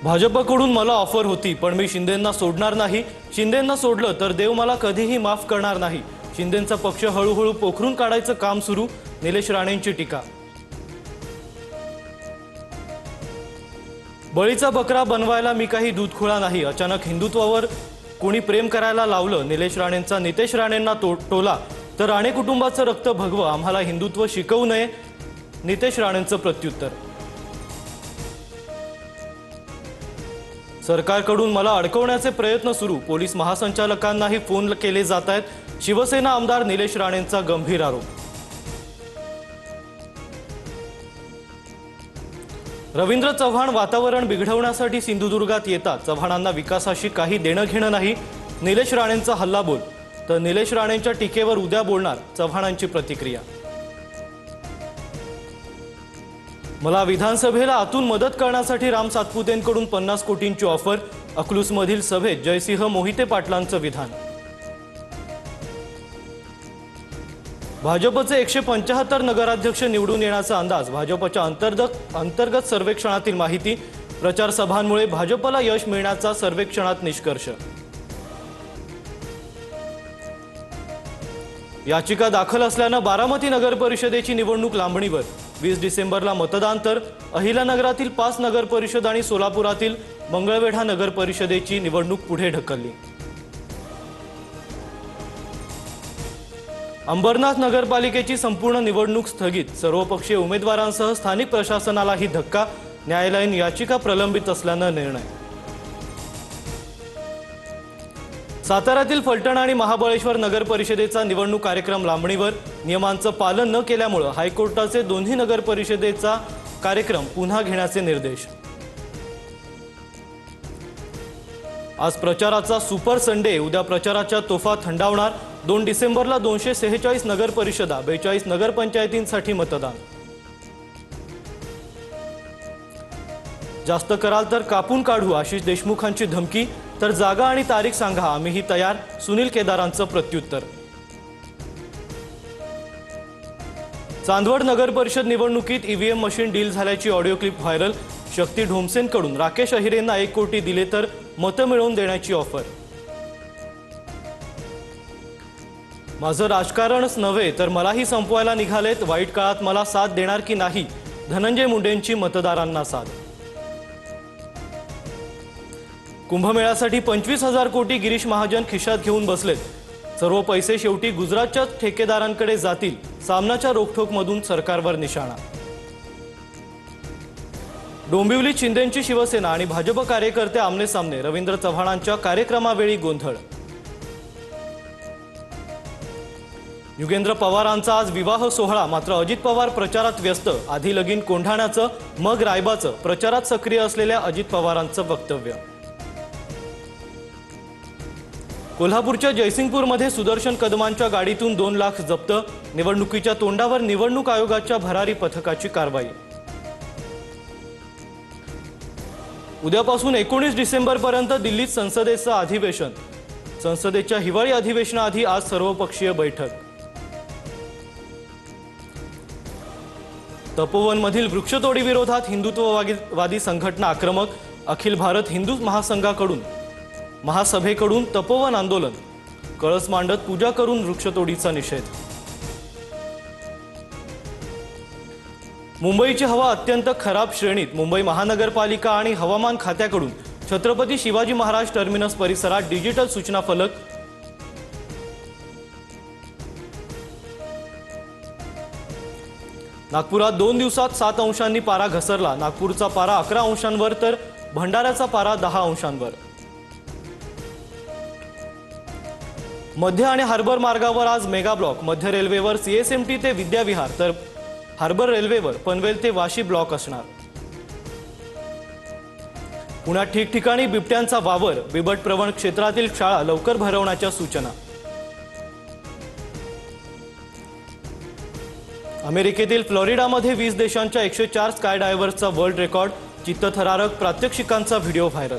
भाजपकडून मला ऑफर होती, पण मी शिंदेंना सोडणार नाही. शिंदेंना सोडलं तर देव मला कधीही माफ करणार नाही. शिंदेंचा पक्ष हळूहळू पोखरून काढायचं काम सुरू. निलेश राणेंची टीका. बळीचा बकरा बनवायला मी काही दूधखोळा नाही. अचानक हिंदुत्वावर कोणी प्रेम करायला लावलं. निलेश राणेंचा नितेश राणेंना टोला. तर राणे कुटुंबाचं रक्त भगवं, आम्हाला हिंदुत्व शिकवू नये. नितेश राणेंचं प्रत्युत्तर. सरकारकडून मला अडकवण्याचे प्रयत्न सुरू. पोलीस महासंचालकांनाही फोन केले जात आहेत. शिवसेना आमदार निलेश राणेंचा गंभीर आरोप. रवींद्र चव्हाण वातावरण बिघडवण्यासाठी सिंधुदुर्गात येतात. चव्हाणांना विकासाशी काही देणं घेणं नाही. निलेश राणेंचा हल्लाबोल. तर निलेश राणेंच्या टीकेवर उद्या बोलणार. चव्हाणांची प्रतिक्रिया. मला विधानसभेला आतून मदत करण्यासाठी राम सातपुतेंकडून 50 कोटींची ऑफर. अकलूजमधील सभेत जयसिंह मोहिते पाटलांचं विधान. भाजपचे 175 नगराध्यक्ष निवडून येण्याचा अंदाज. भाजपच्या अंतर्गत सर्वेक्षणातील माहिती. प्रचार सभांमुळे भाजपला यश मिळण्याचा सर्वेक्षणात निष्कर्ष. याचिका दाखल असल्यानं बारामती नगर परिषदेची निवडणूक लांबणीवर. 20 डिसेंबरला मतदान. तर अहिल्यानगरातील 5 नगर परिषद आणि सोलापुरातील मंगळवेढा नगर परिषदेची निवडणूक पुढे ढकलली. अंबरनाथ नगरपालिकेची संपूर्ण निवडणूक स्थगित. सर्वपक्षीय उमेदवारांसह स्थानिक प्रशासनालाही धक्का. न्यायालयीन याचिका प्रलंबित असल्यानं निर्णय. साताऱ्यातील फलटण आणि महाबळेश्वर नगर परिषदेचा निवडणूक कार्यक्रम लांबणीवर. नियमांचं पालन न केल्यामुळे हायकोर्टाचे दोन्ही नगर परिषदेचा कार्यक्रम पुन्हा घेण्याचे निर्देश. आज प्रचाराचा सुपर संडे. उद्या प्रचाराच्या तोफा थंडावणार. 2 डिसेंबरला 246 नगर परिषदा, 42 नगरपंचायतींसाठी मतदान. जास्त कराल तर कापून काढू, आशिष देशमुखांची धमकी. तर जागा आणि तारीख सांगा, आम्हीही तयार. सुनील केदारांचं प्रत्युत्तर. चांदवड नगर परिषद निवडणुकीत ईव्हीएम मशीन डील झाल्याची ऑडिओ क्लिप व्हायरल. शक्ती ढोमसेंकडून राकेश अहिरेंना 1 कोटी दिले तर मतं मिळवून देण्याची ऑफर. माझं राजकारणच नव्हे तर मलाही संपवायला निघालेत. वाईट काळात मला साथ देणार की नाही, धनंजय मुंडेंची मतदारांना साथ. कुंभमेळ्यासाठी 25,000 कोटी गिरीश महाजन खिशात घेऊन बसलेत. सर्व पैसे शेवटी गुजरातच्या ठेकेदारांकडे जातील. सामनाच्या रोखठोकमधून सरकारवर निशाणा. डोंबिवलीत शिंदेंची शिवसेना आणि भाजप कार्यकर्ते आमने सामने. रवींद्र चव्हाणांच्या कार्यक्रमावेळी गोंधळ. युगेंद्र पवारांचा आज विवाह सोहळा. मात्र अजित पवार प्रचारात व्यस्त. आधी लगीन कोंढाण्याचं, मग रायबाचं. प्रचारात सक्रिय असलेल्या अजित पवारांचं वक्तव्य. कोल्हापूरच्या जयसिंगपूरमध्ये सुदर्शन कदमांच्या गाडीतून 2 लाख जप्त. निवडणुकीच्या तोंडावर निवडणूक आयोगाच्या भरारी पथकाची कारवाई. उद्यापासून 19 डिसेंबरपर्यंत दिल्लीत संसदेचं अधिवेशन. संसदेच्या हिवाळी अधिवेशनाआधी आज सर्वपक्षीय बैठक. तपोवनमधील वृक्षतोडी विरोधात हिंदुत्ववादी संघटना आक्रमक. अखिल भारत हिंदू महासभेकडून तपोवन आंदोलन. कळस मांडत पूजा करून वृक्षतोडीचा निषेध. मुंबईची हवा अत्यंत खराब श्रेणीत. मुंबई महानगरपालिका आणि हवामान खात्याकडून छत्रपती शिवाजी महाराज टर्मिनस परिसरात डिजिटल सूचना फलक. नागपुरात 2 दिवसात 7 अंशांनी पारा घसरला. नागपूरचा पारा 11 अंशांवर तर भंडाऱ्याचा पारा 10 अंशांवर. मध्य आणि हार्बर मार्गावर आज मेगा ब्लॉक. मध्य रेल्वेवर सीएसएमटी ते विद्याविहार तर हार्बर रेल्वेवर पनवेल ते वाशी ब्लॉक असणार. पुण्यात ठिकठिकाणी बिबट्यांचा वावर. बिबट प्रवण क्षेत्रातील शाळा लवकर भरवण्याच्या सूचना. अमेरिकेतील फ्लोरिडामध्ये 20 देशांच्या 104 स्काय डायव्हर्सचा वर्ल्ड रेकॉर्ड. चित्तथरारक प्रात्यक्षिकांचा व्हिडिओ व्हायरल.